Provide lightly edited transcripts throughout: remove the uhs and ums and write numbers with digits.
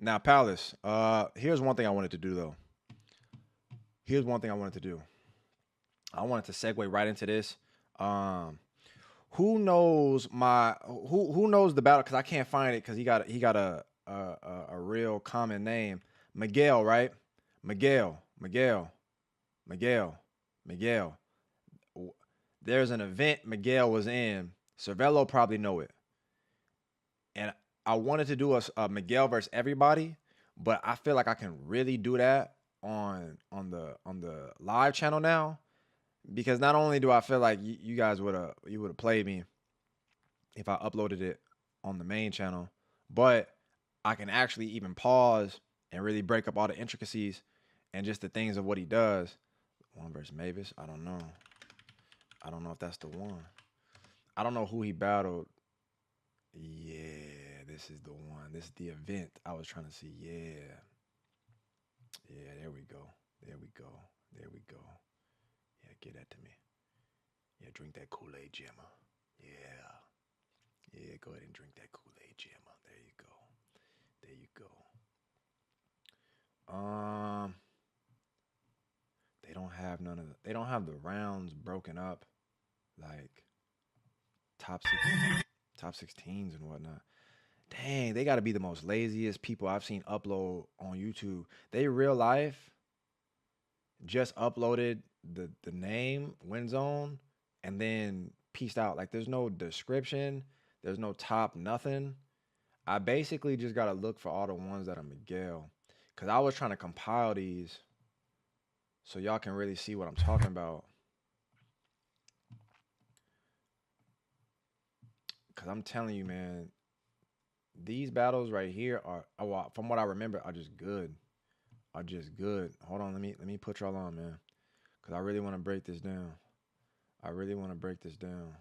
Now, Palace, here's one thing I wanted to do though. Here's one thing I wanted to do. I wanted to segue right into this. Um, who knows who knows the battle? Because I can't find it because he got a real common name. Miguel, right? Miguel, Miguel, Miguel, Miguel. There's an event Miguel was in. Cervello probably know it, and I wanted to do a Miguel versus everybody, but I feel like I can really do that on the live channel now because not only do I feel like you guys would have played me if I uploaded it on the main channel, but I can actually even pause and really break up all the intricacies and just the things of what he does. One versus Mavis, I don't know. I don't know if that's the one. I don't know who he battled. Yeah, this is the one. This is the event I was trying to see. Yeah. Yeah, there we go. There we go. There we go. Yeah, get that to me. Yeah, drink that Kool-Aid Gemma. Yeah. Yeah, go ahead and drink that Kool-Aid Gemma. There you go. There you go. They don't have none of they don't have the rounds broken up like top six, top 16s and whatnot. Dang, they got to be the most laziest people I've seen upload on YouTube. They real life just uploaded the name WinZone and then pieced out. Like there's no description, there's no top nothing. I basically just gotta look for all the ones that are Miguel, cause I was trying to compile these so y'all can really see what I'm talking about. Cause I'm telling you, man, these battles right here are, well, from what I remember, are just good. Are just good. Hold on, let me put y'all on, man, cause I really want to break this down. I really want to break this down.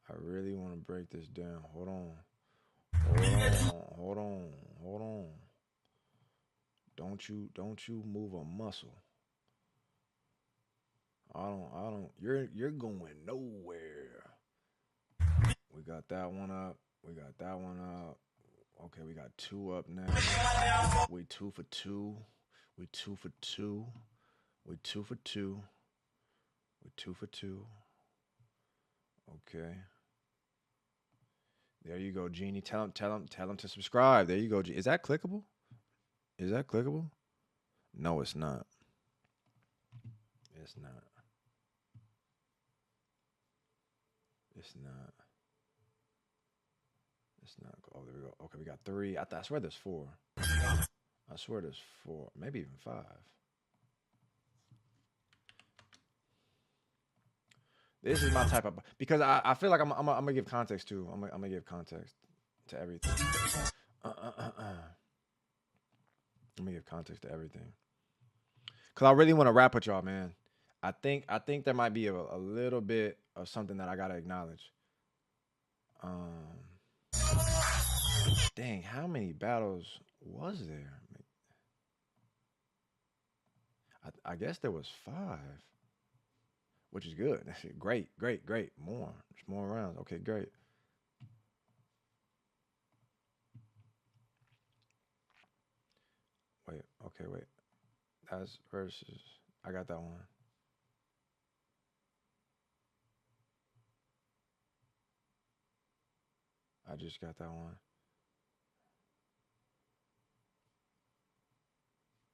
I really want to break this down. Hold on. Hold on. Hold on. Hold on. Don't you move a muscle. I don't you're going nowhere. We got that one up. We got that one up. Okay, we got two up now. We two for two. We two for two. We two for two. We two for two. Okay. There you go, Genie. Tell him to subscribe. There you go. Is that clickable? Is that clickable? No, it's not. It's not. It's not. It's not. Oh, there we go. Okay, we got three. I swear there's four. I swear there's four. Maybe even five. This is my type of because I feel like I'm gonna give context too. I'm gonna give context to everything. Let me give context to everything. Cause I really want to rap with y'all, man. I think there might be a little bit of something that I gotta acknowledge. Um, dang, how many battles was there? I guess there was five, which is good. Great, great, great. More, there's more rounds. Okay, great. Wait, okay, wait. That's versus. I got that one. I just got that one.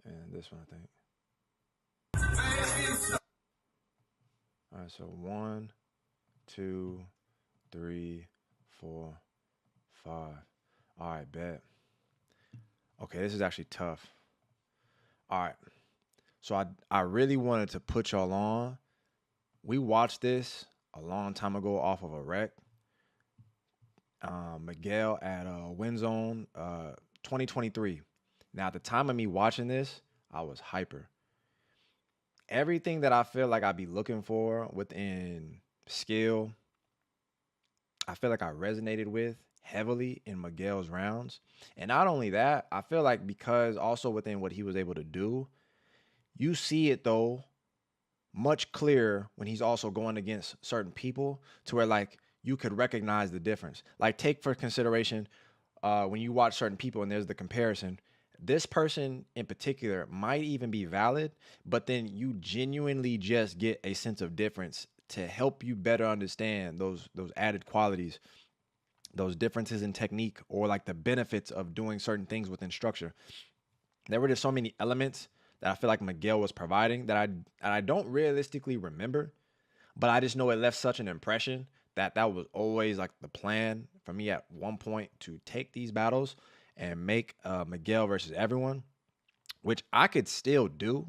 And this one, I think. All right, so one, two, three, four, five. All right, bet. Okay, this is actually tough. All right. So I really wanted to put y'all on. We watched this a long time ago off of a rec. Miguel at WinZone 2023. Now, at the time of me watching this, I was hyper. Everything that I feel like I'd be looking for within skill, I feel like I resonated with heavily in Miguel's rounds. And not only that, I feel like because also within what he was able to do, you see it though much clearer when he's also going against certain people to where like you could recognize the difference. Like take for consideration when you watch certain people and there's the comparison, this person in particular might even be valid, but then you genuinely just get a sense of difference to help you better understand those added qualities, those differences in technique, or like the benefits of doing certain things within structure. There were just so many elements that I feel like Miguel was providing that I don't realistically remember, but I just know it left such an impression that that was always like the plan for me at one point to take these battles and make Miguel versus everyone, which I could still do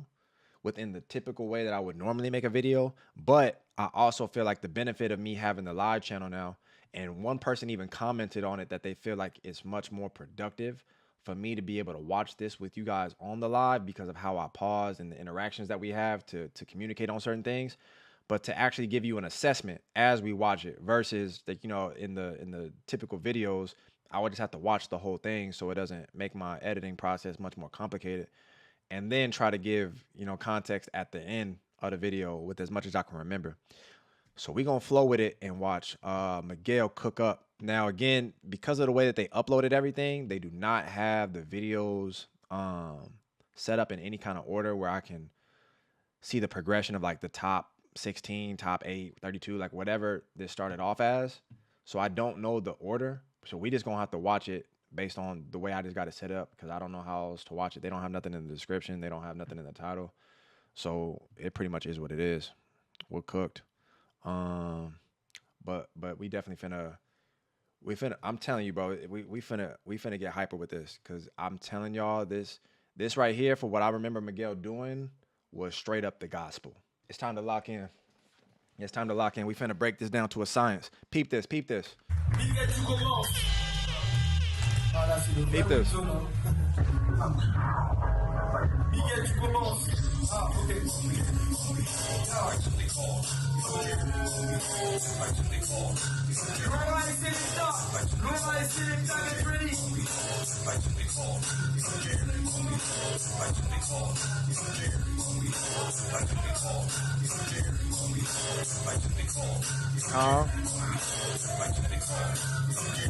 within the typical way that I would normally make a video. But I also feel like the benefit of me having the live channel now, and one person even commented on it that they feel like it's much more productive for me to be able to watch this with you guys on the live because of how I pause and the interactions that we have to communicate on certain things, but to actually give you an assessment as we watch it versus that, you know, in the typical videos, I would just have to watch the whole thing so it doesn't make my editing process much more complicated, and then try to give, you know, context at the end of the video with as much as I can remember. So we're going to flow with it and watch Miguel cook up. Now, again, because of the way that they uploaded everything, they do not have the videos set up in any kind of order where I can see the progression of like the top 16, top 8, 32, like whatever this started off as. So I don't know the order. So we just going to have to watch it based on the way I just got it set up because I don't know how else to watch it. They don't have nothing in the description. They don't have nothing in the title. So it pretty much is what it is. We're cooked. But we definitely finna, I'm telling you, bro, we finna get hyper with this because I'm telling y'all this right here, for what I remember Miguel doing, was straight up the gospel. It's time to lock in. It's time to lock in. We finna break this down to a science. Peep this. Peep this.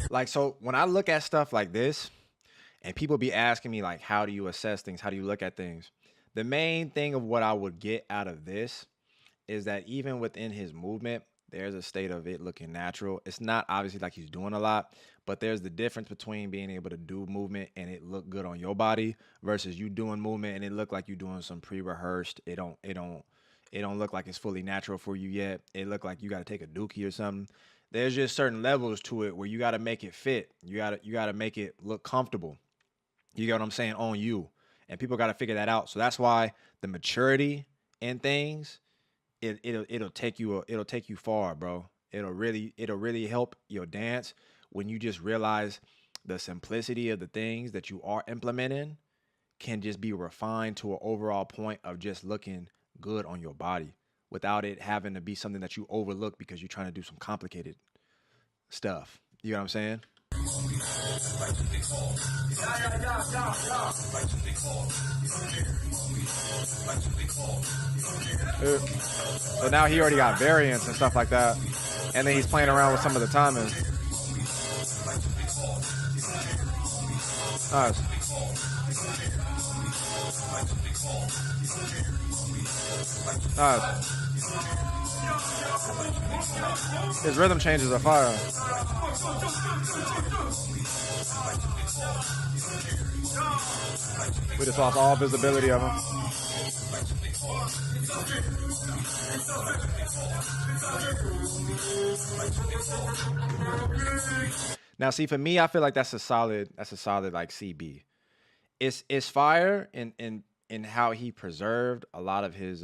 Like, so when I look at stuff like this, and people be asking me, like, how do you assess things? How do you look at things? The main thing of what I would get out of this is that even within his movement, there's a state of it looking natural. It's not obviously like he's doing a lot, but there's the difference between being able to do movement and it look good on your body versus you doing movement and it look like you're doing some pre-rehearsed. It don't look like it's fully natural for you yet. It look like you got to take a dookie or something. There's just certain levels to it where you got to make it fit. You got to make it look comfortable. You get what I'm saying? On you. And people got to figure that out. So that's why the maturity in things, it'll take you far, bro. It'll really help your dance when you just realize the simplicity of the things that you are implementing can just be refined to an overall point of just looking good on your body without it having to be something that you overlook because you're trying to do some complicated stuff. You know what I'm saying? So now he already got variants and stuff like that, and then he's playing around with some of the timing. Nice. Nice. His rhythm changes are fire. We just lost all visibility of him. Now, see, for me, I feel like that's a solid like CB. It's fire in how he preserved a lot of his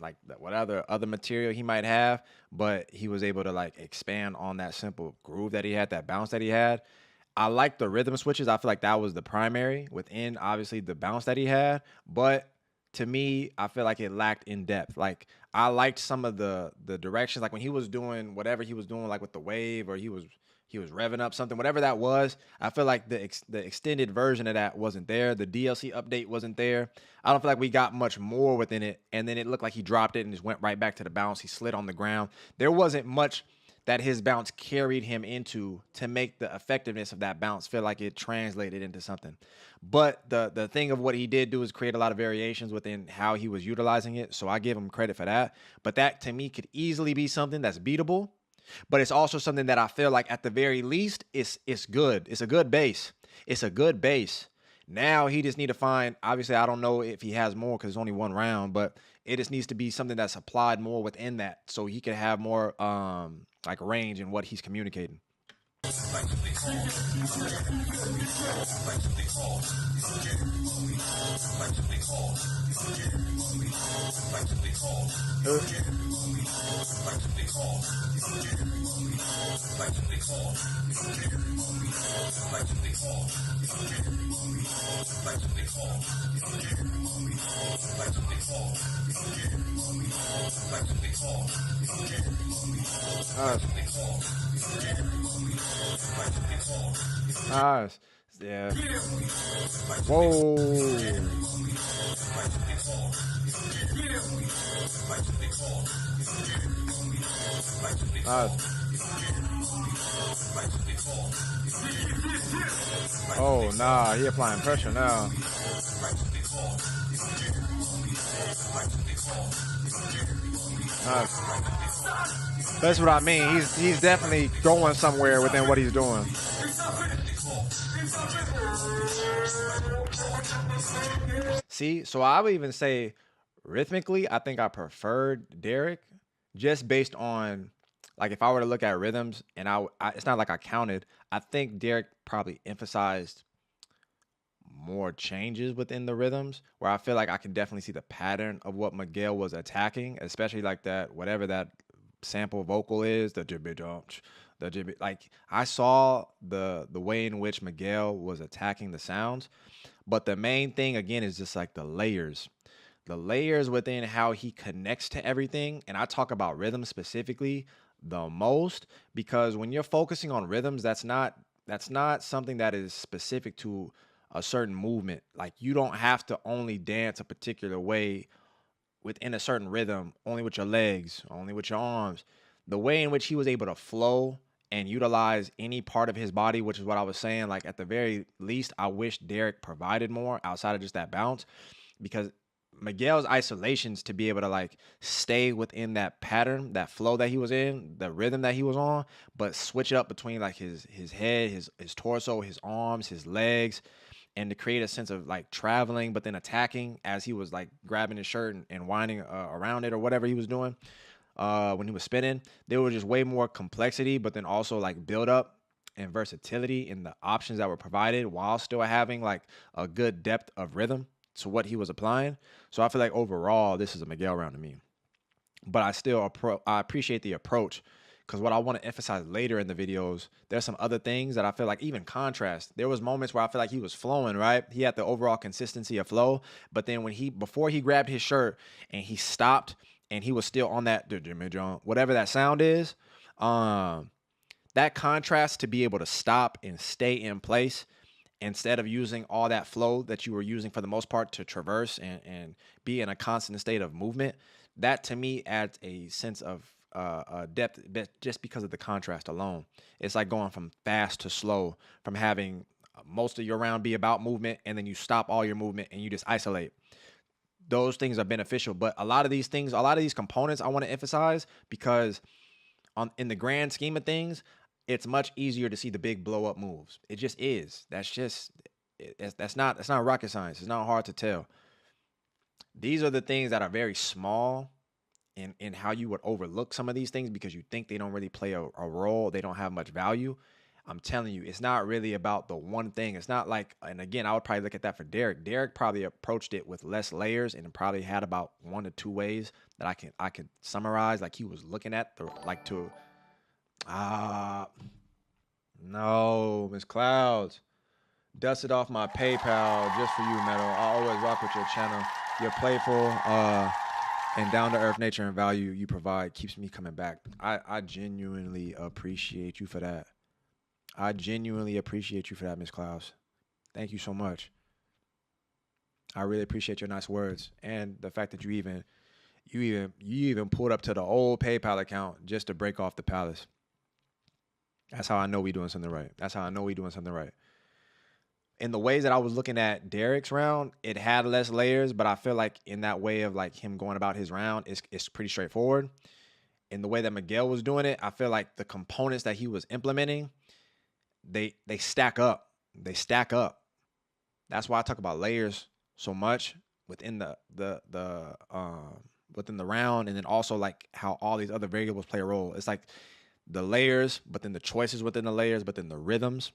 like whatever other material he might have, but he was able to like expand on that simple groove that he had, that bounce that he had. I like the rhythm switches. I feel like that was the primary within obviously the bounce that he had, but to me, I feel like it lacked in depth. Like I liked some of the directions, like when he was doing whatever he was doing, like with the wave, or he was revving up something, whatever that was. I feel like the extended version of that wasn't there. The DLC update wasn't there. I don't feel like we got much more within it. And then it looked like he dropped it and just went right back to the bounce. He slid on the ground. There wasn't much that his bounce carried him into to make the effectiveness of that bounce feel like it translated into something. But the thing of what he did do is create a lot of variations within how he was utilizing it. So I give him credit for that. But that to me could easily be something that's beatable. But it's also something that I feel like at the very least it's good. It's a good base. It's a good base. Now he just need to find, obviously I don't know if he has more because it's only one round, but it just needs to be something that's applied more within that so he can have more like range in what he's communicating. Nice. Yeah. Whoa. Nice. Oh, nah, he applying pressure now. Nice. That's what I mean. He's definitely going somewhere within what he's doing. See, so I would even say rhythmically, I think I preferred Derek just based on like if I were to look at rhythms and it's not like I counted. I think Derek probably emphasized more changes within the rhythms where I feel like I can definitely see the pattern of what Miguel was attacking, especially like that, whatever that sample vocal is, the jibby jump, the jibby. Like I saw the way in which Miguel was attacking the sounds, but the main thing again is just like the layers within how he connects to everything. And I talk about rhythm specifically the most because when you're focusing on rhythms, that's not something that is specific to a certain movement. Like you don't have to only dance a particular way within a certain rhythm, only with your legs, only with your arms. The way in which he was able to flow and utilize any part of his body, which is what I was saying, like at the very least, I wish Derek provided more outside of just that bounce, because Miguel's isolations to be able to like stay within that pattern, that flow that he was in, the rhythm that he was on, but switch it up between like his head, his torso, his arms, his legs, and to create a sense of like traveling, but then attacking as he was like grabbing his shirt and winding around it or whatever he was doing when he was spinning. There was just way more complexity, but then also like build up and versatility in the options that were provided while still having like a good depth of rhythm to what he was applying. So I feel like overall, this is a Miguel round to me. But I still I appreciate the approach, because what I want to emphasize later in the videos, there's some other things that I feel like even contrast. There was moments where I feel like he was flowing, right? He had the overall consistency of flow, but then before he grabbed his shirt and he stopped and he was still on that whatever that sound is, that contrast to be able to stop and stay in place instead of using all that flow that you were using for the most part to traverse and be in a constant state of movement, that to me adds a sense of depth just because of the contrast alone. It's like going from fast to slow, from having most of your round be about movement and then you stop all your movement and you just isolate. Those things are beneficial, but a lot of these components I want to emphasize because in the grand scheme of things, it's much easier to see the big blow up moves. It just is. That's not rocket science. It's not hard to tell. These are the things that are very small in how you would overlook some of these things because you think they don't really play a role. They don't have much value. I'm telling you, it's not really about the one thing. It's not like, and again, I would probably look at that for Derek. Derek probably approached it with less layers and probably had about 1 to 2 ways that I could summarize. Like he was looking at no, Miss Clouds. Dusted off my PayPal just for you, Metal. I always rock with your channel. Your playful and down-to-earth nature and value you provide keeps me coming back. I genuinely appreciate you for that. I genuinely appreciate you for that, Miss Clouds. Thank you so much. I really appreciate your nice words and the fact that you even pulled up to the old PayPal account just to break off the palace. That's how I know we doing something right. That's how I know we doing something right. In the ways that I was looking at Derek's round, it had less layers, but I feel like in that way of like him going about his round, it's pretty straightforward. In the way that Miguel was doing it, I feel like the components that he was implementing, they stack up. They stack up. That's why I talk about layers so much within the within the round, and then also like how all these other variables play a role. It's like the layers, but then the choices within the layers, but then the rhythms,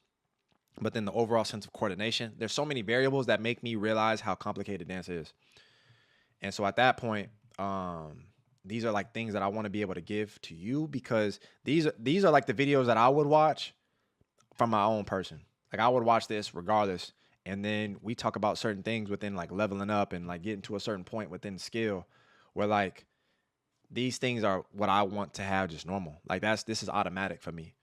but then the overall sense of coordination. There's so many variables that make me realize how complicated dance is. And so at that point, these are like things that I want to be able to give to you, because these are like the videos that I would watch from my own person. Like I would watch this regardless. And then we talk about certain things within like leveling up and like getting to a certain point within skill where like these things are what I want to have just normal. Like this is automatic for me.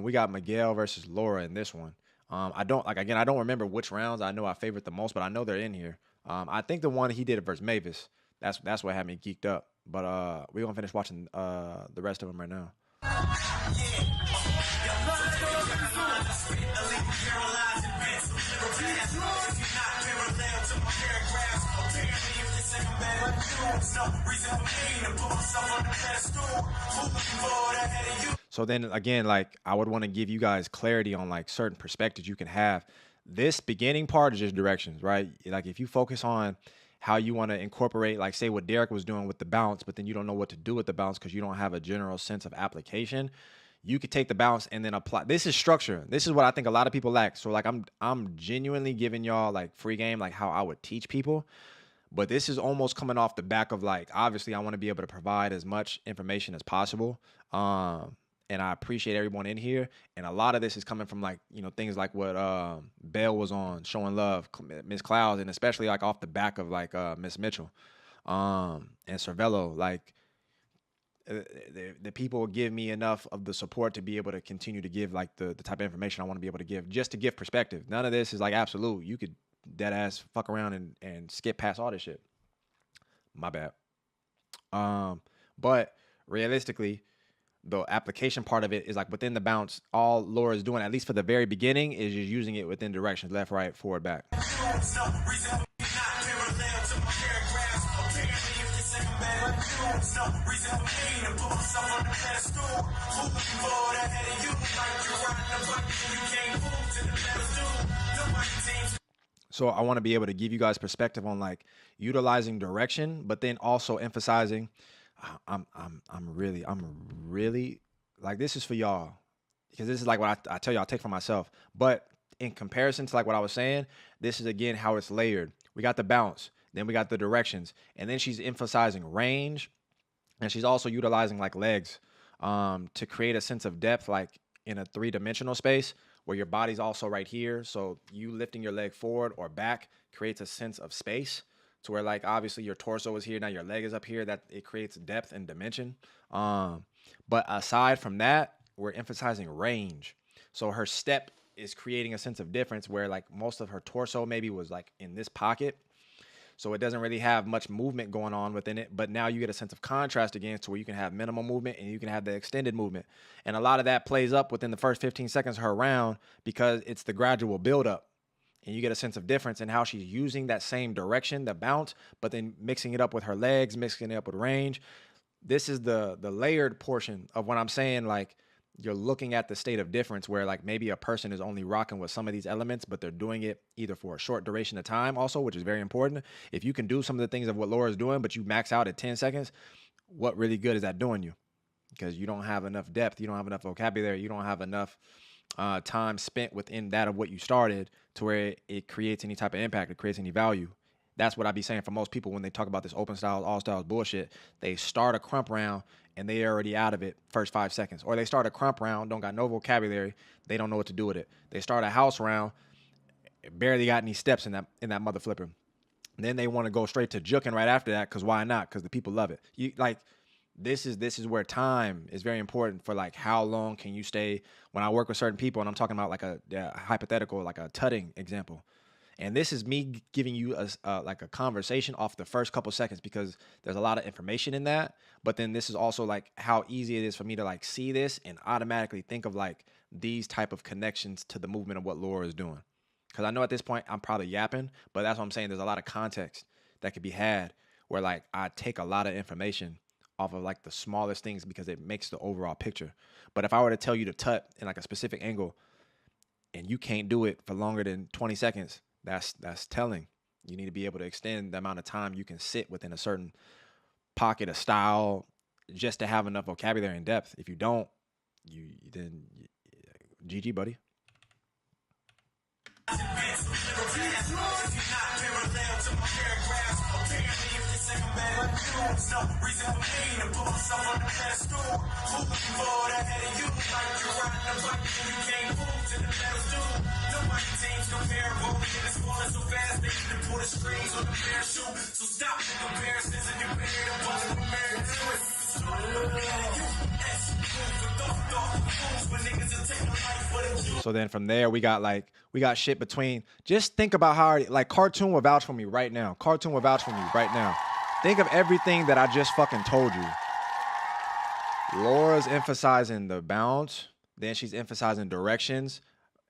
We got Miguel versus Laura in this one. I don't like, again, I don't remember which rounds I know I favorite the most, but I know they're in here. I think the one he did versus Mayvis, that's what had me geeked up. But we're gonna finish watching the rest of them right now. So then again, like I would want to give you guys clarity on like certain perspectives you can have. This beginning part is just directions, right? Like if you focus on how you want to incorporate, like say what Derek was doing with the bounce, but then you don't know what to do with the bounce because you don't have a general sense of application. You could take the bounce and then apply. This is structure. This is what I think a lot of people lack. So like I'm genuinely giving y'all like free game, like how I would teach people. But this is almost coming off the back of like, obviously I want to be able to provide as much information as possible. And I appreciate everyone in here. And a lot of this is coming from like, you know, things like what Bell was on, Showing Love, Miss Clouds, and especially like off the back of like Miss Mitchell and Cervello. Like the people give me enough of the support to be able to continue to give like the type of information I want to be able to give, just to give perspective. None of this is like absolute. You could dead ass fuck around and skip past all this shit. My bad. But realistically, the application part of it is like within the bounce, all Laura is doing, at least for the very beginning, is just using it within directions, left, right, forward, back. So I want to be able to give you guys perspective on like utilizing direction, but then also emphasizing I'm really like, this is for y'all, because this is like what I tell y'all, take for myself. But in comparison to like what I was saying, this is again how it's layered. We got the bounce, then we got the directions, and then she's emphasizing range, and she's also utilizing like legs to create a sense of depth, like in a 3-dimensional space where your body's also right here. So you lifting your leg forward or back creates a sense of space to where like obviously your torso is here, now your leg is up here, that it creates depth and dimension. But aside from that, we're emphasizing range. So her step is creating a sense of difference where like most of her torso maybe was like in this pocket. So it doesn't really have much movement going on within it. But now you get a sense of contrast again to where you can have minimal movement and you can have the extended movement. And a lot of that plays up within the first 15 seconds of her round because it's the gradual buildup. And you get a sense of difference in how she's using that same direction, the bounce, but then mixing it up with her legs, mixing it up with range. This is the layered portion of what I'm saying. Like, you're looking at the state of difference where like maybe a person is only rocking with some of these elements, but they're doing it either for a short duration of time also, which is very important. If you can do some of the things of what Laura's doing, but you max out at 10 seconds, what really good is that doing you? Because you don't have enough depth. You don't have enough vocabulary. You don't have enough time spent within that of what you started to where it creates any type of impact. It creates any value. That's what I be saying for most people when they talk about this open styles, all styles bullshit. They start a crump round and they already out of it first 5 seconds. Or they start a crump round, don't got no vocabulary, they don't know what to do with it. They start a house round, barely got any steps in that mother flipper. And then they want to go straight to juking right after that, because why not? Because the people love it. You like, this is where time is very important for like how long can you stay. When I work with certain people and I'm talking about like a hypothetical, like a tutting example, And this is me giving you like a conversation off the first couple seconds because there's a lot of information in that. But then this is also like how easy it is for me to like see this and automatically think of like these type of connections to the movement of what Laura is doing. Because I know at this point I'm probably yapping, but that's what I'm saying. There's a lot of context that could be had where like I take a lot of information off of like the smallest things because it makes the overall picture. But if I were to tell you to tut in like a specific angle and you can't do it for longer than 20 seconds, that's telling. You need to be able to extend the amount of time you can sit within a certain pocket of style just to have enough vocabulary and depth. If you don't, then GG, buddy. So then from there, we got shit between. Just think about how, like, Cartoon will vouch for me right now. Cartoon will vouch for me right now. Think of everything that I just fucking told you. Laura's emphasizing the bounce. Then she's emphasizing directions.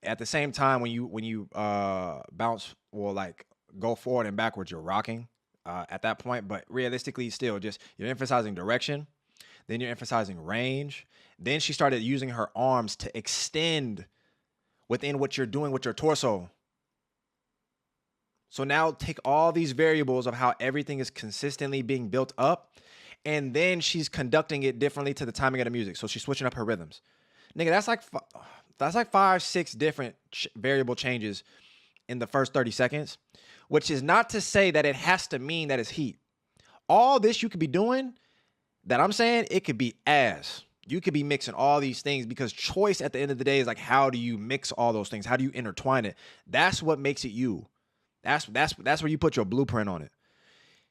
At the same time, when you bounce or like go forward and backwards, you're rocking at that point. But realistically, still, just you're emphasizing direction. Then you're emphasizing range. Then she started using her arms to extend within what you're doing with your torso. So now take all these variables of how everything is consistently being built up, and then she's conducting it differently to the timing of the music. So she's switching up her rhythms. Nigga, that's like 5-6 different variable changes in the first 30 seconds, which is not to say that it has to mean that it's heat. All this you could be doing that I'm saying, it could be ass. You could be mixing all these things because choice at the end of the day is like, how do you mix all those things? How do you intertwine it? That's what makes it you. That's where you put your blueprint on it.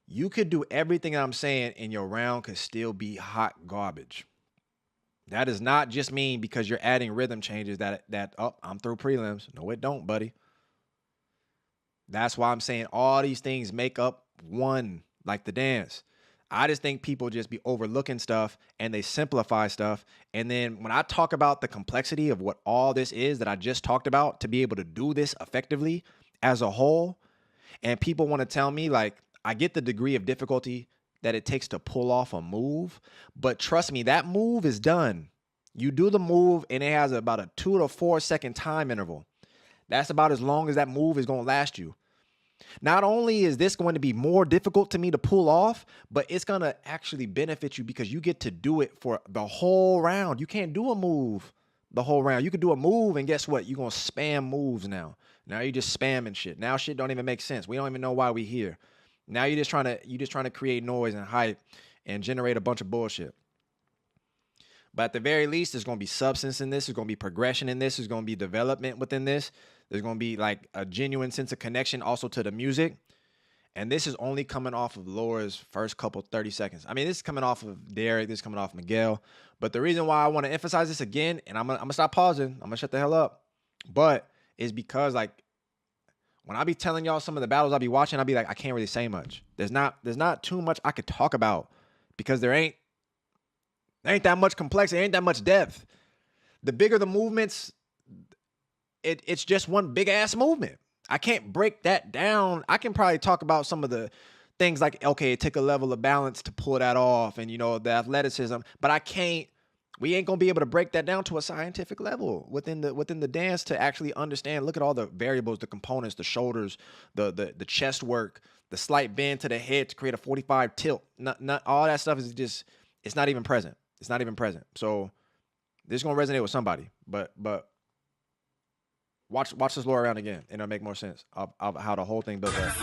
You could do everything that I'm saying and your round could still be hot garbage. That does not just mean because you're adding rhythm changes that oh, I'm through prelims. No, it don't, buddy. That's why I'm saying all these things make up one, like the dance. I just think people just be overlooking stuff and they simplify stuff. And then when I talk about the complexity of what all this is that I just talked about to be able to do this effectively as a whole, and people want to tell me, like, I get the degree of difficulty that it takes to pull off a move, but trust me, that move is done. You do the move and it has about a 2 to 4 second time interval. That's about as long as that move is going to last you. Not only is this going to be more difficult to me to pull off, but it's going to actually benefit you because you get to do it for the whole round. You can't do a move the whole round. You could do a move and guess what? You're going to spam moves now. Now you're just spamming shit. Now shit don't even make sense. We don't even know why we here. Now you're just trying to create noise and hype and generate a bunch of bullshit. But at the very least, there's going to be substance in this. There's going to be progression in this. There's going to be development within this. There's going to be like a genuine sense of connection also to the music. And this is only coming off of Laura's first couple 30 seconds. I mean, this is coming off of Derek. This is coming off of Miguel. But the reason why I want to emphasize this again, and I'm going to stop pausing. I'm going to shut the hell up. But it's because, like, when I be telling y'all some of the battles I be watching, I be like, I can't really say much. There's not too much I could talk about because there ain't that much complexity, ain't that much depth. The bigger the movements, it's just one big ass movement. I can't break that down. I can probably talk about some of the things like, okay, it took a level of balance to pull that off and, you know, the athleticism, but we ain't gonna be able to break that down to a scientific level within the dance to actually understand. Look at all the variables, the components, the shoulders, the chest work, the slight bend to the head to create a 45 tilt. Not all that stuff is just, it's not even present. It's not even present. So this is gonna resonate with somebody, but watch this Laura round again, and it'll make more sense of how the whole thing built up.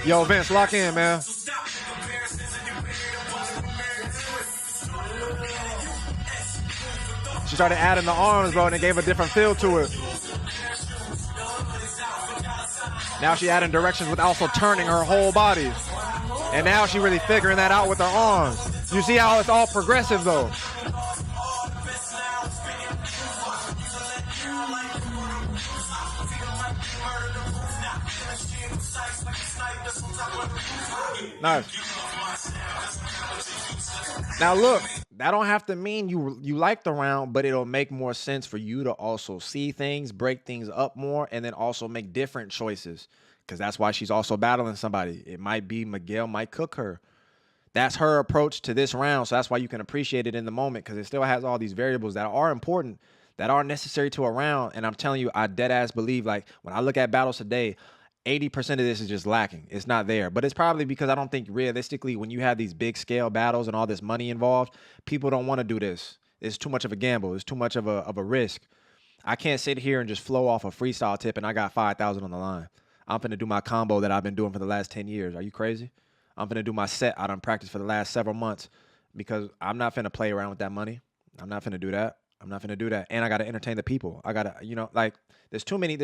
Yo, Vince, lock in, man. She started adding the arms, bro, and it gave a different feel to it. Now she adding directions with also turning her whole body. And now she really figuring that out with her arms. You see how it's all progressive, though. Nice. Now look, that don't have to mean you like the round, but it'll make more sense for you to also see things, break things up more, and then also make different choices. Because that's why she's also battling somebody. It might be Miguel might cook her. That's her approach to this round. So that's why you can appreciate it in the moment, because it still has all these variables that are important, that are necessary to a round. And I'm telling you, I dead ass believe, like, when I look at battles today, 80% of this is just lacking. It's not there. But it's probably because I don't think realistically, when you have these big scale battles and all this money involved, people don't want to do this. It's too much of a gamble. It's too much of a risk. I can't sit here and just flow off a freestyle tip and I got 5,000 on the line. I'm finna do my combo that I've been doing for the last 10 years. Are you crazy? I'm finna do my set I done practiced for the last several months, because I'm not finna play around with that money. I'm not finna do that. I'm not finna do that. And I gotta entertain the people. I gotta, you know, like, there's too many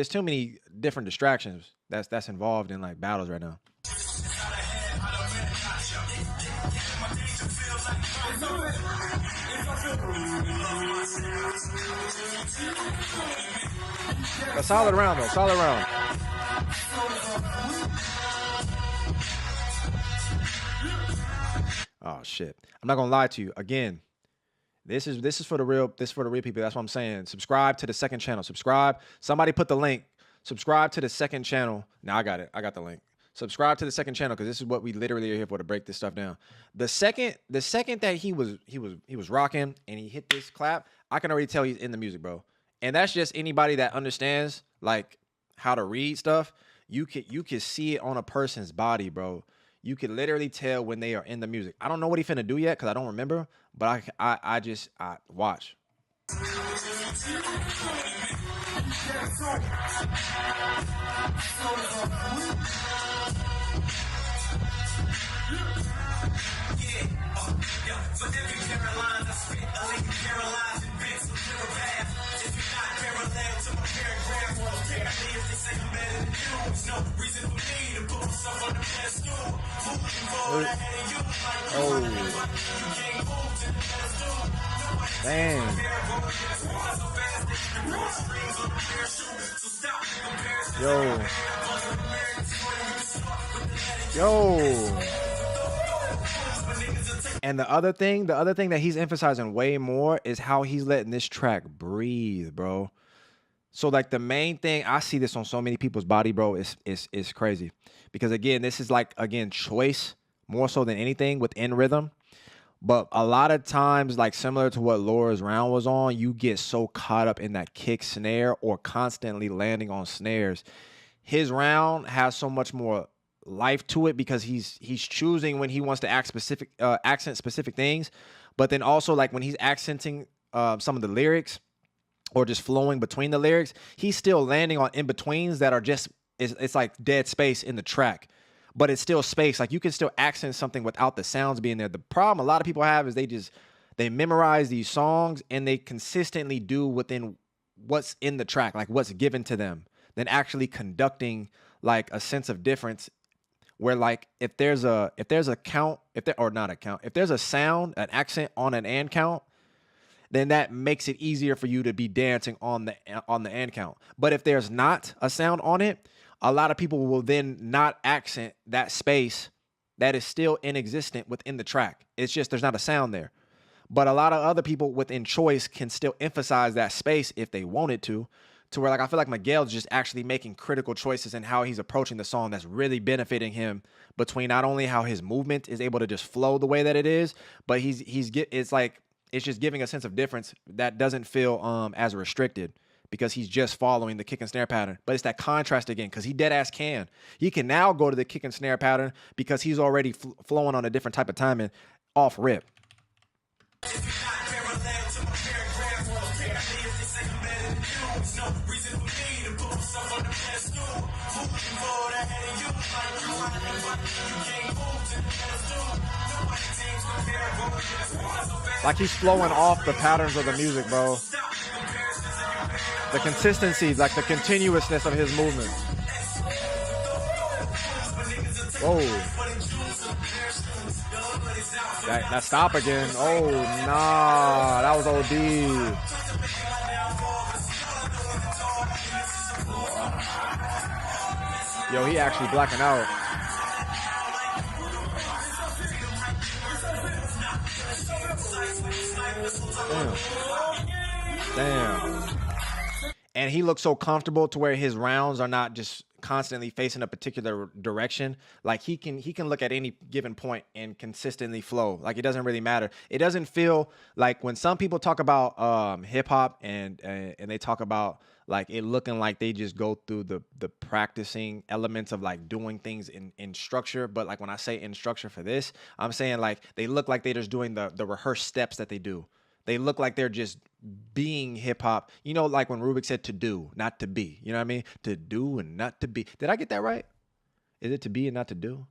different distractions that's involved in like battles right now. A solid round though, solid round. Oh shit. I'm not gonna lie to you. Again, this is for the real people. That's what I'm saying. Subscribe to the second channel. Subscribe. Somebody put the link. Subscribe to the second channel. Now I got it. I got the link. Subscribe to the second channel, because this is what we literally are here for, to break this stuff down. The second that he was rocking and he hit this clap, I can already tell he's in the music, bro. And that's just anybody that understands like how to read stuff. You can see it on a person's body, bro. You can literally tell when they are in the music. I don't know what he finna do yet, because I don't remember, but I just watch. Oh. Dang. Yo. And the other thing that he's emphasizing way more is how he's letting this track breathe, bro. So like the main thing, I see this on so many people's body, bro, is crazy. Because again, this is like, again, choice more so than anything within rhythm. But a lot of times, like similar to what Laura's round was on, you get so caught up in that kick snare or constantly landing on snares. His round has so much more life to it, because he's choosing when he wants to accent specific things, but then also like when he's accenting some of the lyrics or just flowing between the lyrics, he's still landing on in-betweens that are just, it's like dead space in the track, but it's still space. Like you can still accent something without the sounds being there. The problem a lot of people have is they memorize these songs and they consistently do within what's in the track, like what's given to them, than actually conducting like a sense of difference. Where like if there's a count, if there's a sound, an accent on an and count, then that makes it easier for you to be dancing on the and count. But if there's not a sound on it, a lot of people will then not accent that space that is still inexistent within the track. It's just there's not a sound there. But a lot of other people within choice can still emphasize that space if they wanted to where like I feel like Miguel's just actually making critical choices in how he's approaching the song that's really benefiting him, between not only how his movement is able to just flow the way that it is, but it's just giving a sense of difference that doesn't feel as restricted, because he's just following the kick and snare pattern. But it's that contrast again, because he dead ass can. He can now go to the kick and snare pattern because he's already flowing on a different type of timing off rip. Like he's flowing off the patterns of the music, bro. The consistency, like the continuousness of his movement. Whoa. That stop again. Oh, nah. That was OD. Yo, he actually blacking out. Damn. And he looks so comfortable to where his rounds are not just constantly facing a particular direction. Like he can look at any given point and consistently flow. Like it doesn't really matter. It doesn't feel like when some people talk about hip hop and they talk about like it looking like they just go through the practicing elements of like doing things in structure. But like when I say in structure for this, I'm saying like they look like they're just doing the rehearsed steps that they do. They look like they're just being hip hop. You know, like when Rubik said to do, not to be. You know what I mean? To do and not to be. Did I get that right? Is it to be and not to do?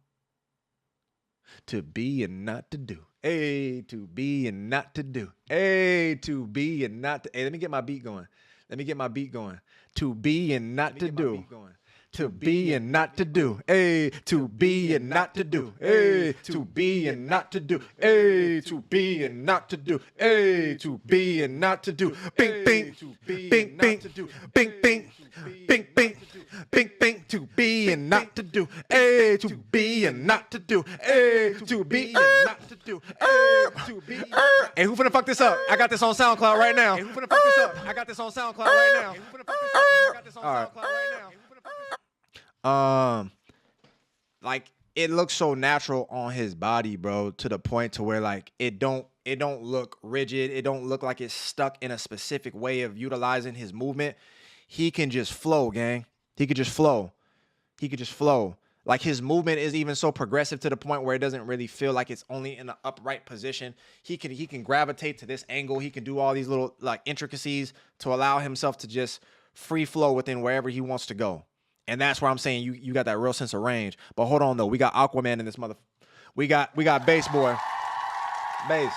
To be and not to do. Hey, to be and not to do. Hey, to be and not to. Hey, let me get my beat going. Let me get my beat going. To be and not to do. To be and not to do. Hey, to be and not to do. Hey, to be and not to do. Hey, to be and not to do. Hey, to be and not to do. Bing, bing, bing, bing, bing, bing, bing, bing, bing, bing, to be and not to do. Hey, to be and not to do. Hey, to be and not to do. Hey, to be. Hey, who finna fuck this up? I got this on SoundCloud right now. Hey, who finna fuck this up? I got this on SoundCloud right now. Hey, who finna fuck this up? I got this on SoundCloud right now. Like it looks so natural on his body, bro, to the point to where like it don't look rigid. It don't look like it's stuck in a specific way of utilizing his movement. He can just flow, gang. He could just flow. He could just flow. Like his movement is even so progressive to the point where it doesn't really feel like it's only in an upright position. He can gravitate to this angle. He can do all these little like intricacies to allow himself to just free flow within wherever he wants to go. And that's where I'm saying you got that real sense of range. But hold on though, we got Aquaman in this mother. We got Bass Boy. Bass.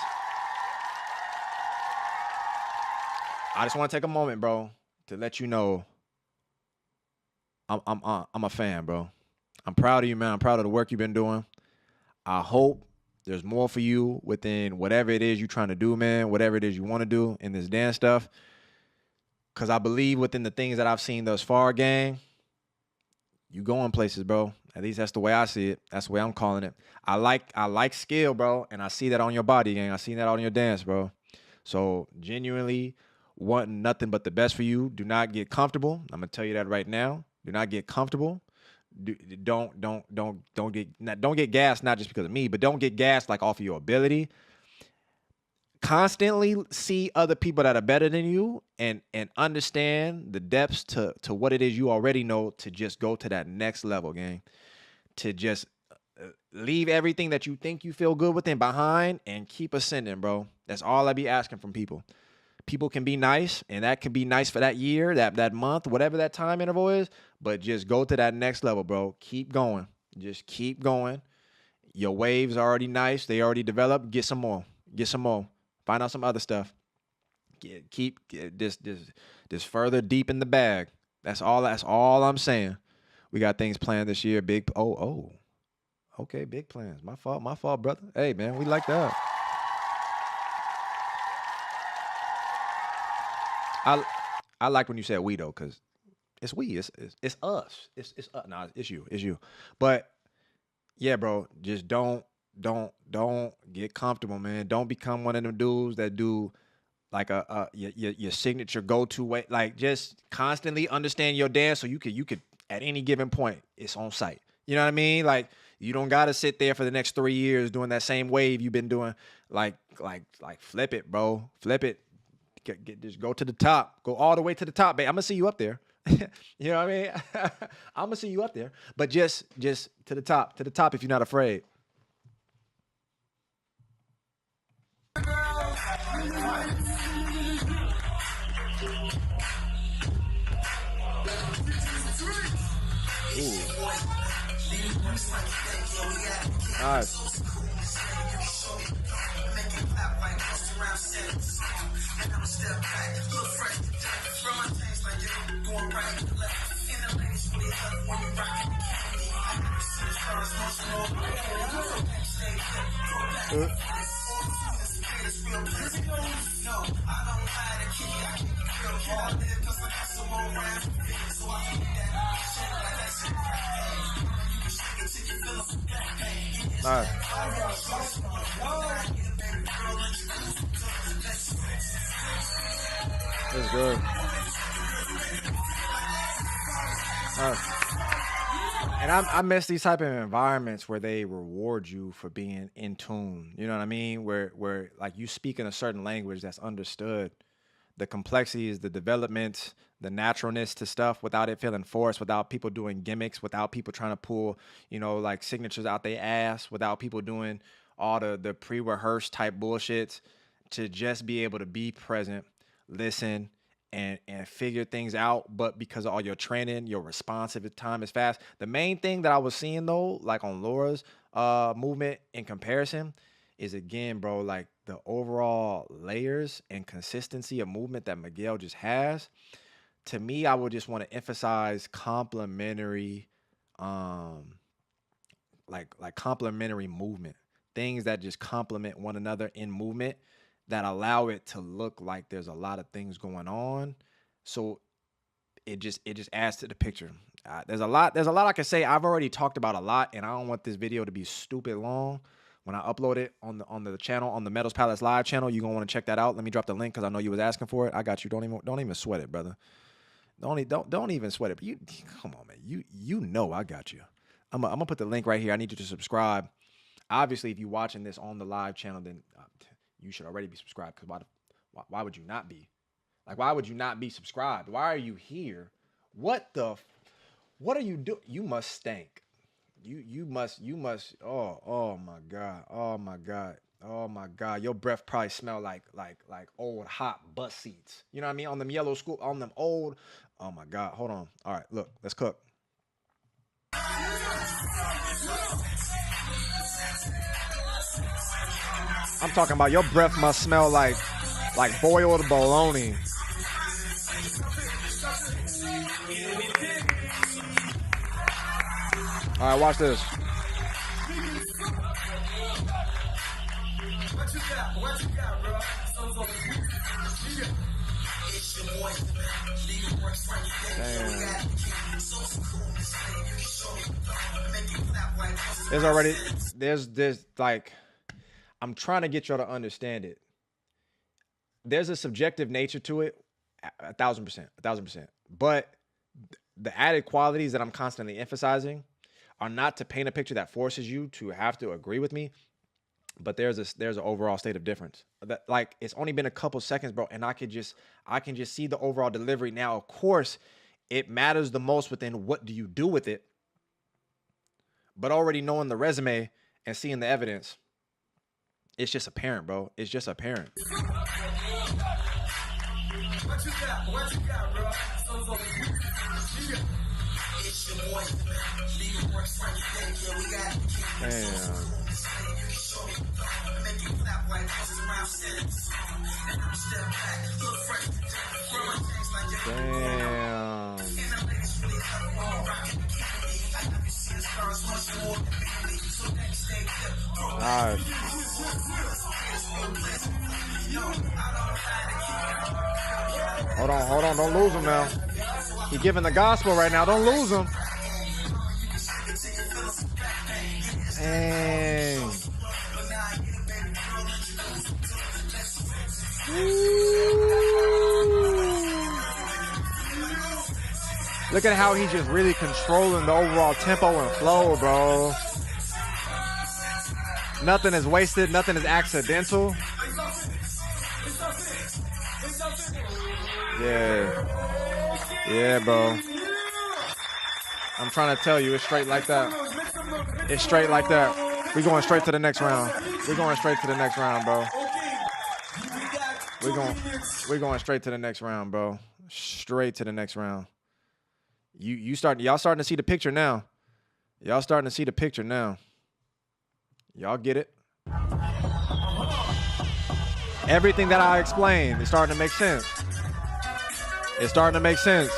I just want to take a moment, bro, to let you know I'm a fan, bro. I'm proud of you, man. I'm proud of the work you've been doing. I hope there's more for you within whatever it is you're trying to do, man. Whatever it is you want to do in this dance stuff. Because I believe within the things that I've seen thus far, gang, you going places, bro. At least that's the way I see it. That's the way I'm calling it. I like skill, bro, and I see that on your body, gang. I see that on your dance, bro. So genuinely wanting nothing but the best for you. Do not get comfortable. I'm gonna tell you that right now. Do not get comfortable. Don't get gassed, not just because of me, but don't get gassed like off of your ability. Constantly see other people that are better than you and understand the depths to what it is you already know to just go to that next level, gang. To just leave everything that you think you feel good within behind and keep ascending, bro. That's all I be asking from people. People can be nice, and that can be nice for that year, that month, whatever that time interval is, but just go to that next level, bro. Keep going. Just keep going. Your waves are already nice. They already developed. Get some more. Get some more. Find out some other stuff. Keep this further deep in the bag. That's all I'm saying. We got things planned this year. Big. Okay, big plans. My fault, brother. Hey, man, we like that. I like when you said we though, cause it's we. It's us. It's us. Nah, it's you. But yeah, bro, just don't get comfortable, man. Don't become one of them dudes that do like your signature go-to way. Like just constantly understand your dance so you could at any given point it's on site. You know what I mean? Like you don't gotta sit there for the next 3 years doing that same wave you've been doing. Like flip it, bro. Flip it. Just go to the top. Go all the way to the top, babe. I'm gonna see you up there. You know what I mean? I'm gonna see you up there. But just to the top if you're not afraid. Ooh. Nice. Nice. That's good. And I miss these type of environments where they reward you for being in tune. You know what I mean? Where like you speak in a certain language that's understood. The complexities, the development, the naturalness to stuff without it feeling forced, without people doing gimmicks, without people trying to pull, you know, like signatures out their ass, without people doing all the pre-rehearsed type bullshits, to just be able to be present, listen, and figure things out. But because of all your training, your responsive time is fast. The main thing that I was seeing though, like on Laura's movement in comparison, is again, bro, like the overall layers and consistency of movement that Miguel just has. To me, I would just want to emphasize complementary, like complementary movement, things that just complement one another in movement, that allow it to look like there's a lot of things going on. So it just adds to the picture. There's a lot I can say. I've already talked about a lot, and I don't want this video to be stupid long. When I upload it on the channel, on the Metals Palace Live channel, you're gonna want to check that out. Let me drop the link because I know you was asking for it. I got you. Don't even sweat it, brother. Don't even sweat it. But you come on, man. You know I got you. I'm gonna put the link right here. I need you to subscribe. Obviously, if you're watching this on the live channel, then you should already be subscribed. Because why would you not be? Like, why would you not be subscribed? Why are you here? What are you doing? You must stink. You must, oh my God. Your breath probably smell like old hot bus seats. You know what I mean? On them yellow school, on them old, oh my God. Hold on. All right, look, let's cook. I'm talking about your breath must smell like boiled bologna. All right, watch this. Damn. There's like, I'm trying to get y'all to understand it. There's a subjective nature to it, 1,000%. But the added qualities that I'm constantly emphasizing are not to paint a picture that forces you to have to agree with me, but there's an overall state of difference. That, like, it's only been a couple seconds, bro, and I can just see the overall delivery. Now, of course, it matters the most within what do you do with it, but already knowing the resume and seeing the evidence, it's just apparent, bro. It's just apparent. What you got, bro? Damn. Nice. Hold on. Don't lose him now. He's giving the gospel right now. Don't lose him. Dang. Look at how he's just really controlling the overall tempo and flow, bro. Nothing is wasted. Nothing is accidental. Yeah, bro. I'm trying to tell you, it's straight like that. It's straight like that. We're going straight to the next round. We're going straight to the next round, bro. We're going straight to the next round, bro. Straight to the next round. Y'all starting to see the picture now. Y'all starting to see the picture now. Y'all get it? Everything that I explained is starting to make sense. It's starting to make sense.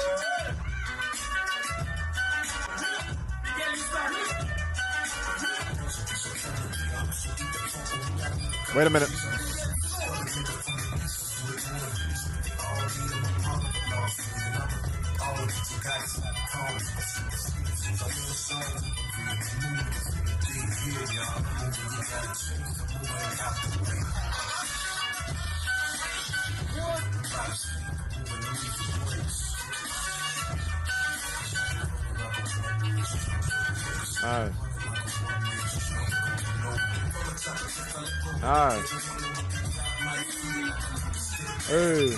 Wait a minute. All right. All right. Hey.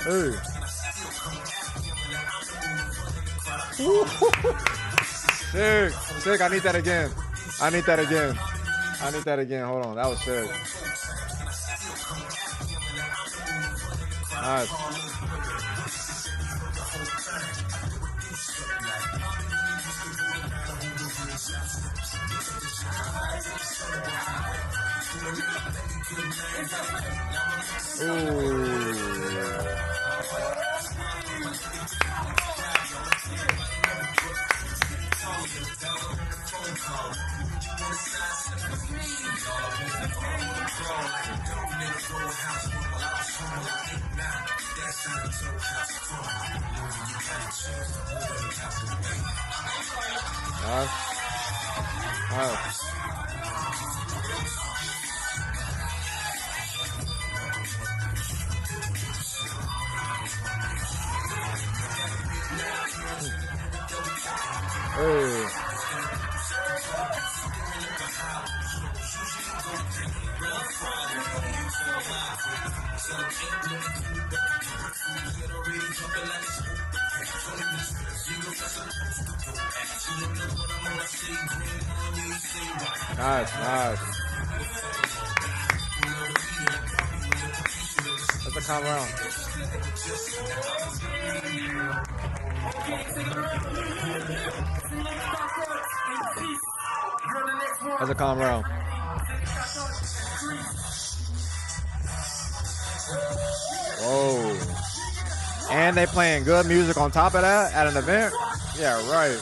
Hey. Sick. Sick. I need that again. I need that again. I need that again. Hold on. That was sick. All right. Ooh. Hey. Nice, nice. That's a calm round. That's a calm round. Whoa. And they playing good music on top of that at an event? Yeah, right.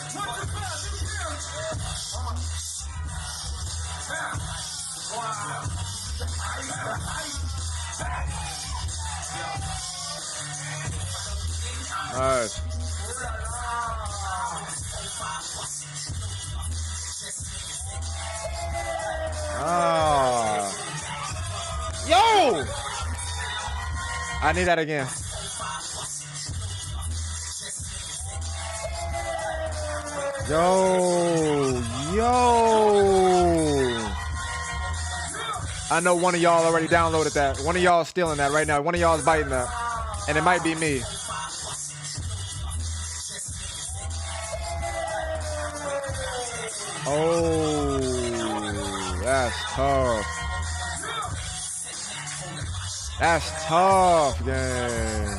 Nice. Ah. Yo! I need that again. Yo. I know one of y'all already downloaded that. One of y'all is stealing that right now. One of y'all is biting that. And it might be me. Oh, that's tough. That's tough, gang.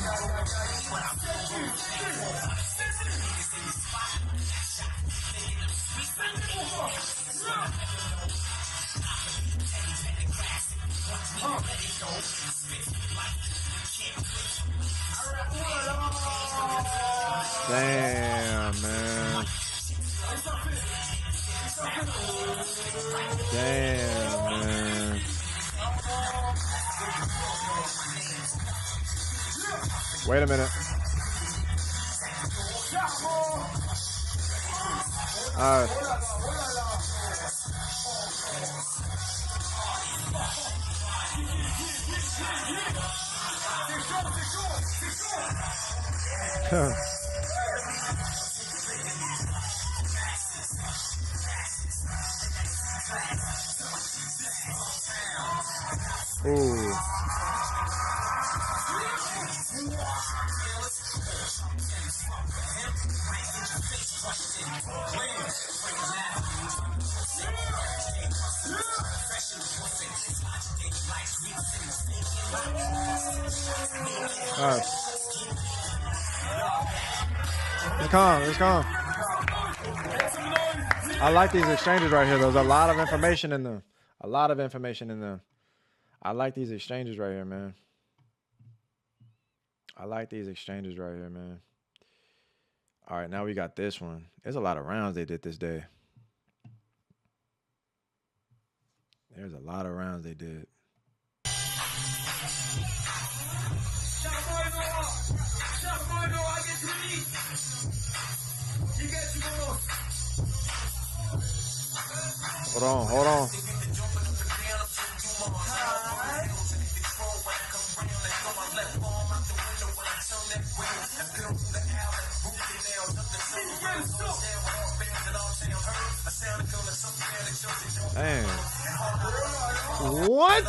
Damn, man. Damn, man. Wait a minute. All right. Ooh. All right. It's calm. It's calm. I like these exchanges right here. There's a lot of information in them. A lot of information in them. I like these exchanges right here, man. I like these exchanges right here, man. All right, now we got this one. There's a lot of rounds they did this day. There's a lot of rounds they did. Hold on, hold on. Damn. What?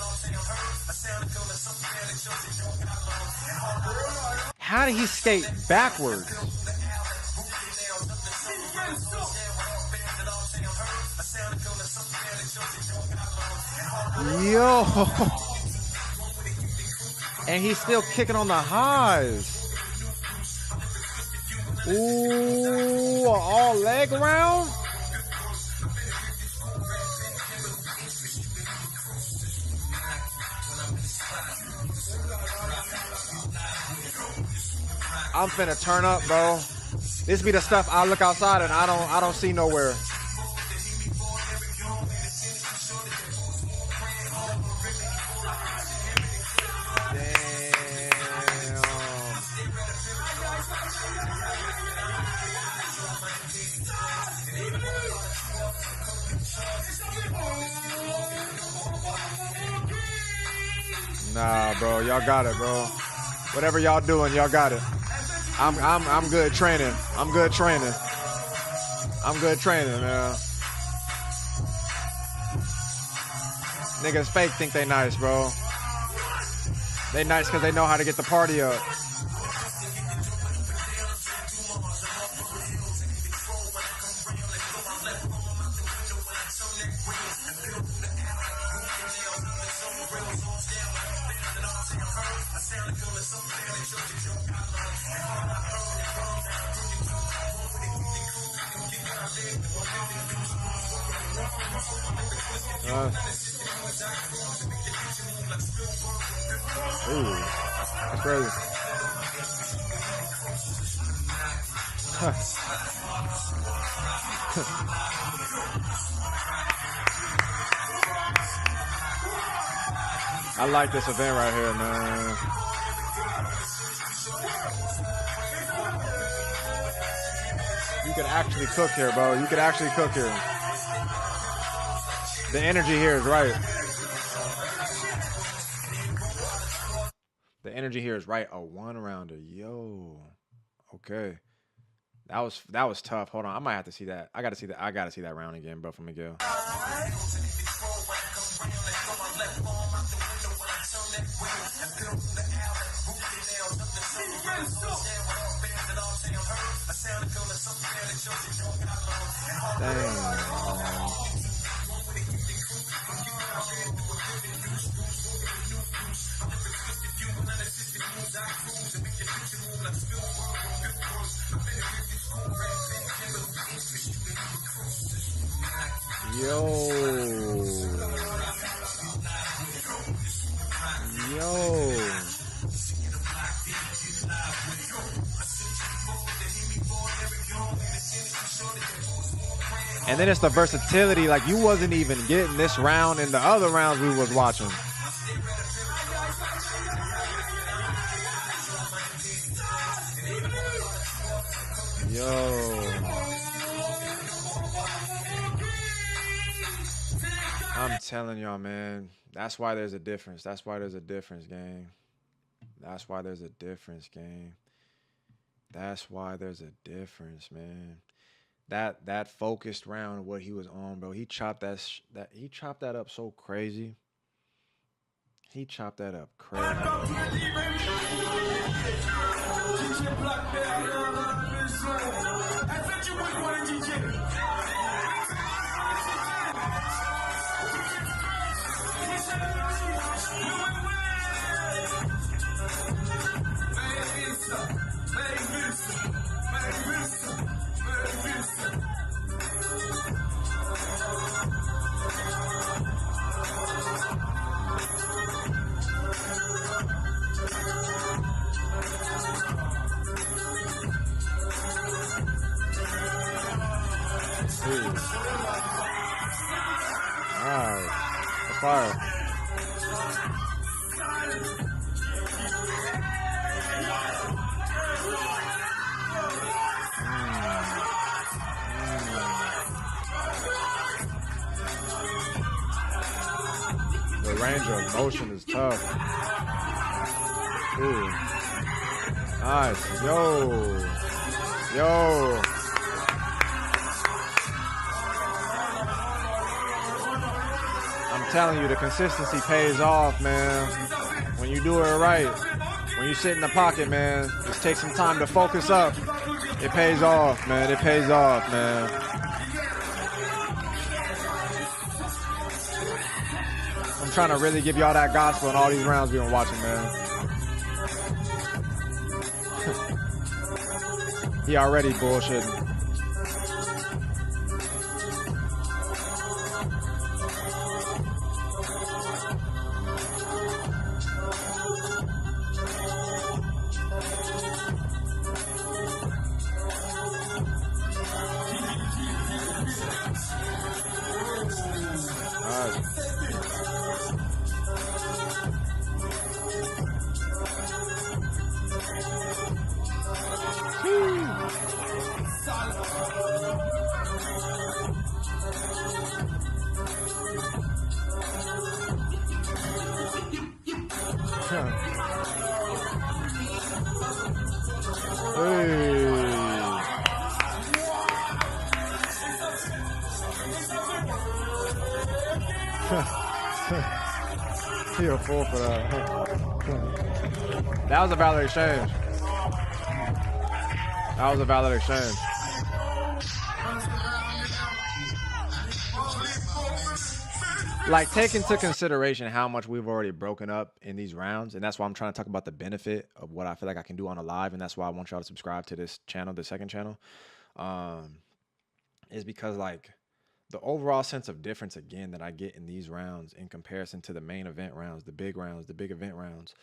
How did he skate backwards? Yo. And he's still kicking on the highs. Ooh, all leg round? I'm finna turn up, bro. This be the stuff I look outside and I don't see nowhere. Nah, bro, y'all got it, bro. Whatever y'all doing, y'all got it. I'm good training. I'm good training. I'm good training, man. Niggas fake think they nice, bro. They nice because they know how to get the party up. Ooh, that's crazy. I like this event right here, man. You could actually cook here, bro. You could actually cook here. The energy here is right. The energy here is right. A one rounder. Yo. Okay. That was tough. Hold on. I might have to see that. I gotta see that round again, bro, from Miguel. Dang. Yo. And then it's the versatility. Like, you wasn't even getting this round in the other rounds we was watching. Yo. I'm telling y'all, man. That's why there's a difference. That's why there's a difference, gang. That's why there's a difference, gang. That's why there's a difference, man. That focused round, what he was on, bro. He chopped that up so crazy. He chopped that up crazy. fire. The range of motion is tough. Ooh. Nice. Yo. I'm telling you, the consistency pays off, man. When you do it right, when you sit in the pocket, man, just take some time to focus up. It pays off, man. It pays off, man. I'm trying to really give y'all that gospel in all these rounds we've been watching, man. He already bullshitting. He a fool for that. That was a valid exchange. That was a valid exchange. Like, take into consideration how much we've already broken up in these rounds, and that's why I'm trying to talk about the benefit of what I feel like I can do on a live, and that's why I want y'all to subscribe to this channel, the second channel, is because, like, the overall sense of difference, again, that I get in these rounds in comparison to the main event rounds, the big event rounds,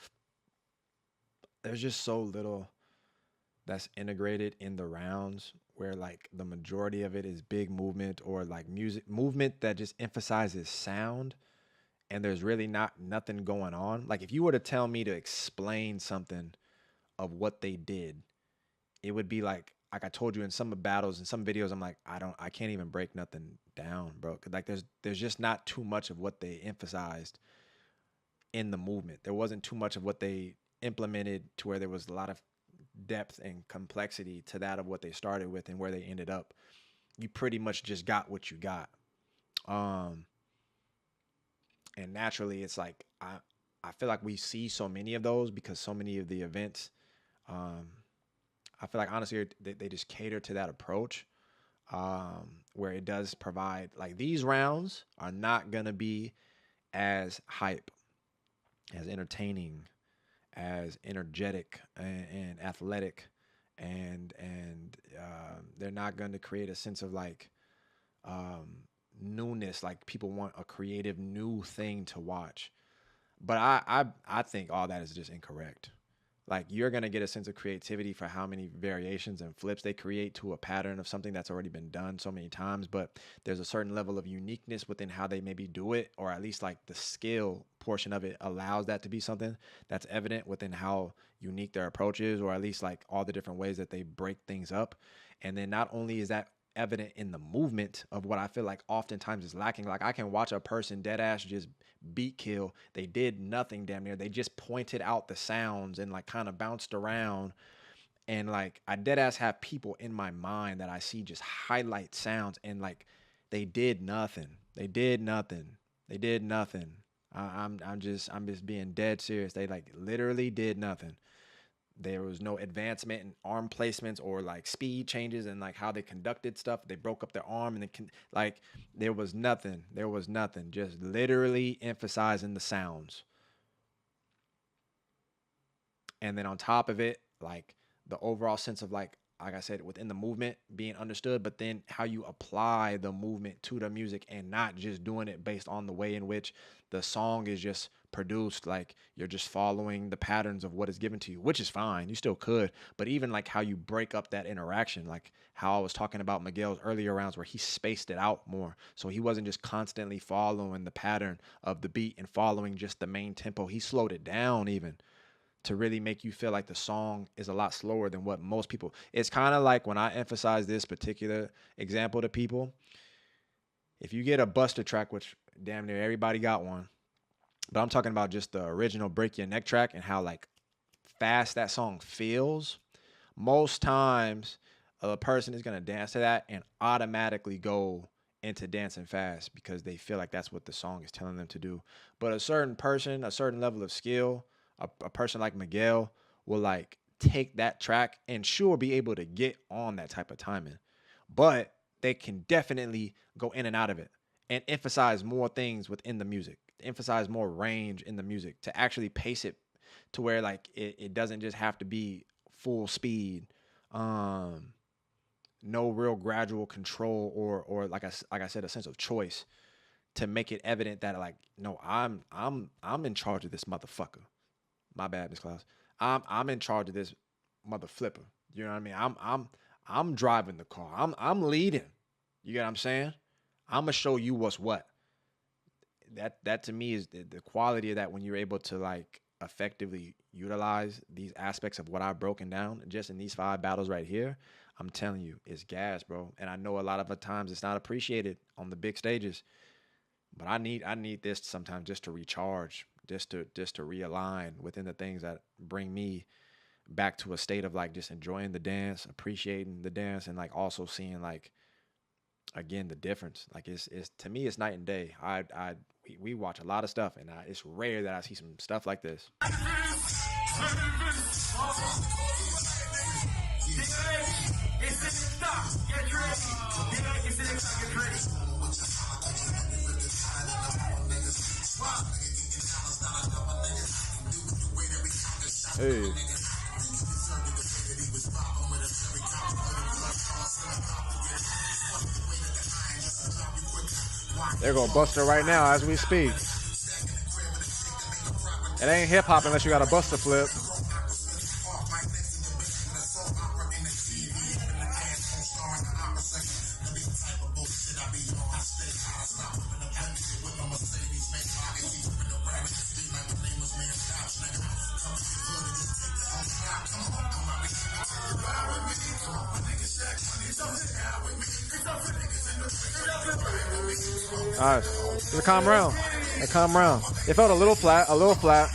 there's just so little that's integrated in the rounds where, like, the majority of it is big movement or, like, movement that just emphasizes sound, and there's really nothing going on. Like, if you were to tell me to explain something of what they did, it would be like I told you in some battles, in some videos, I'm like, I can't even break nothing down, bro. Like, there's just not too much of what they emphasized in the movement. There wasn't too much of what they implemented to where there was a lot of depth and complexity to that of what they started with and where they ended up. You pretty much just got what you got. And naturally, it's like I feel like we see so many of those because so many of the events, I feel like, honestly, they just cater to that approach, where it does provide, like, these rounds are not going to be as hype, as entertaining, as energetic and athletic, and they're not going to create a sense of, like, newness, like people want a creative new thing to watch. But I think all that is just incorrect. Like, you're going to get a sense of creativity for how many variations and flips they create to a pattern of something that's already been done so many times. But there's a certain level of uniqueness within how they maybe do it, or at least, like, the skill portion of it allows that to be something that's evident within how unique their approach is, or at least, like, all the different ways that they break things up. And then not only is that evident in the movement of what I feel like oftentimes is lacking. Like, I can watch a person dead ass just beat kill. They did nothing damn near. They just pointed out the sounds and, like, kind of bounced around. And, like, I dead ass have people in my mind that I see just highlight sounds, and, like, they did nothing. They did nothing. They did nothing. I'm just being dead serious. They, like, literally did nothing. There was no advancement in arm placements or, like, speed changes and, like, how they conducted stuff. They broke up their arm and like, there was nothing. There was nothing. Just literally emphasizing the sounds. And then on top of it, like, the overall sense of, like, like I said, within the movement being understood, but then how you apply the movement to the music and not just doing it based on the way in which the song is just produced. Like you're just following the patterns of what is given to you, which is fine. You still could, but even like how you break up that interaction, like how I was talking about Miguel's earlier rounds where he spaced it out more. So he wasn't just constantly following the pattern of the beat and following just the main tempo. He slowed it down even to really make you feel like the song is a lot slower than what most people. It's kind of like when I emphasize this particular example to people, if you get a Buster track, which damn near everybody got one, but I'm talking about just the original Break Your Neck track and how like fast that song feels. Most times a person is going to dance to that and automatically go into dancing fast because they feel like that's what the song is telling them to do. But a certain person, a certain level of skill, a person like Miguel will like take that track and sure be able to get on that type of timing, but they can definitely go in and out of it and emphasize more things within the music, emphasize more range in the music to actually pace it to where like it doesn't just have to be full speed, no real gradual control or like I said, a sense of choice to make it evident that like, no, I'm in charge of this motherfucker. My bad, Miss Klaus. I'm in charge of this mother flipper. You know what I mean? I'm driving the car. I'm leading. You get what I'm saying? I'm gonna show you what's what. That to me is the quality of that when you're able to like effectively utilize these aspects of what I've broken down just in these 5 battles right here. I'm telling you, it's gas, bro. And I know a lot of the times it's not appreciated on the big stages, but I need this sometimes just to recharge. Just to realign within the things that bring me back to a state of like just enjoying the dance, appreciating the dance, and like also seeing like again the difference. Like it's to me it's night and day. We watch a lot of stuff, and it's rare that I see some stuff like this. Hey. They're gonna bust her right now as we speak. It ain't hip hop unless you got a Buster flip. All right, it's a calm round. A calm round. It felt a little flat, a little flat.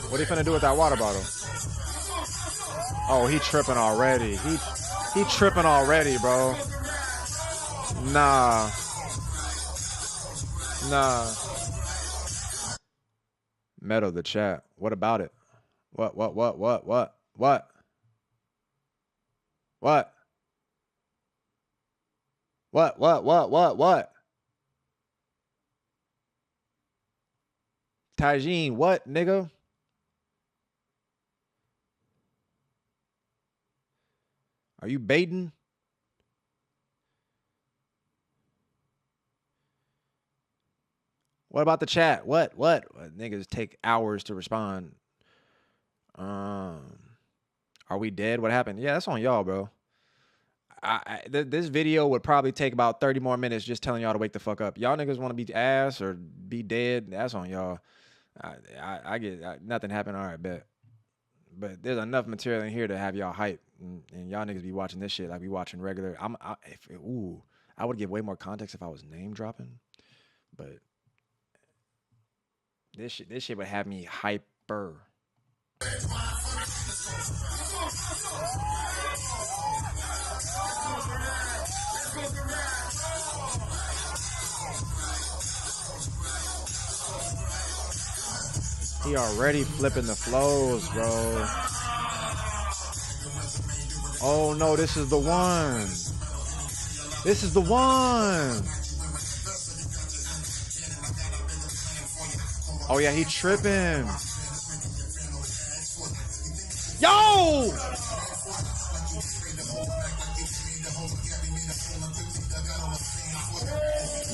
What are you finna do with that water bottle? Oh, he tripping already. He tripping already, bro. Nah. Meadow the chat. What about it? What? Tajin, what, nigga? Are you baiting? What about the chat? What? Niggas take hours to respond. Are we dead? What happened? Yeah, that's on y'all, bro. This video would probably take about 30 more minutes just telling y'all to wake the fuck up. Y'all niggas want to be ass or be dead? That's on y'all. I get nothing happened. All right, bet. But there's enough material in here to have y'all hype, and y'all niggas be watching this shit like we watching regular. I would give way more context if I was name dropping, but this shit would have me hyper. He already flipping the flows, bro. Oh no, this is the one. This is the one. Oh yeah, he tripping. Yo!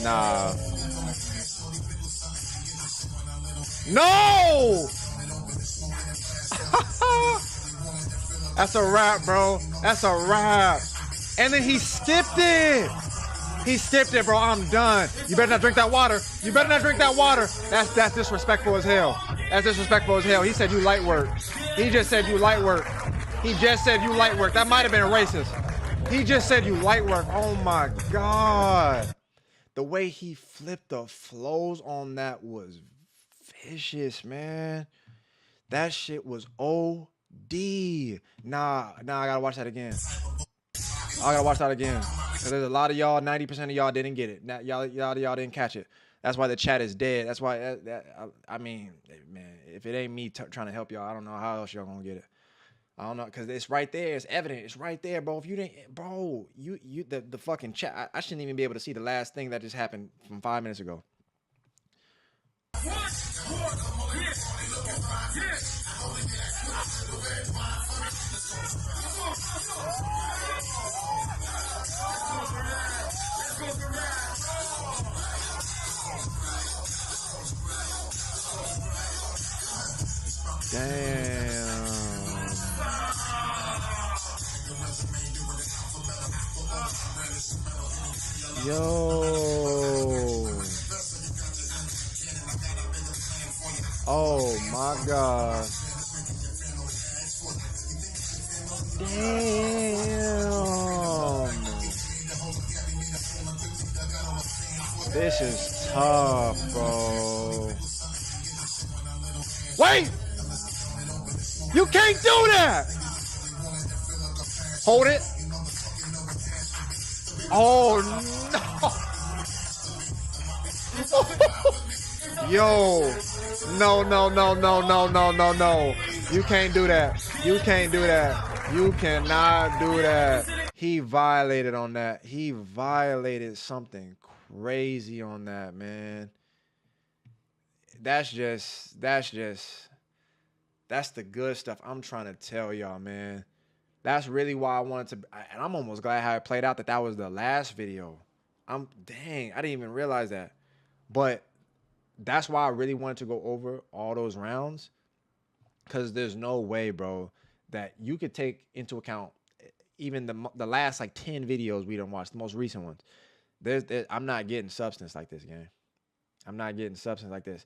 Nah. No! That's a wrap, bro. That's a wrap. And then he skipped it. He skipped it, bro. I'm done. You better not drink that water. You better not drink that water. That's disrespectful as hell. That's disrespectful as hell. He said you light work. He just said you light work. He just said you light work. That might have been racist. He just said you light work. Oh my God. The way he flipped the flows on that was vicious, man. That shit was OD. Nah, I gotta watch that again. I gotta watch that again. Cause there's a lot of y'all, 90% of y'all didn't get it. Y'all didn't catch it. That's why the chat is dead. That's why, I mean, man, if it ain't me trying to help y'all, I don't know how else y'all gonna get it. I don't know, cause it's right there. It's evident. It's right there, bro. If you didn't, bro, the fucking chat. I shouldn't even be able to see the last thing that just happened from 5 minutes ago. Damn. Yo. Oh my God. Damn. This is tough, bro. Wait! You can't do that! Hold it. Oh no. Yo. No. You can't do that. You can't do that. You cannot do that. He violated on that. He violated something crazy on that, man. That's the good stuff I'm trying to tell y'all, man. That's really why I wanted to, and I'm almost glad how it played out that was the last video. Dang, I didn't even realize that. But that's why I really wanted to go over all those rounds, because there's no way, bro, that you could take into account even the last like 10 videos we done watched, the most recent ones. I'm not getting substance like this, gang. I'm not getting substance like this.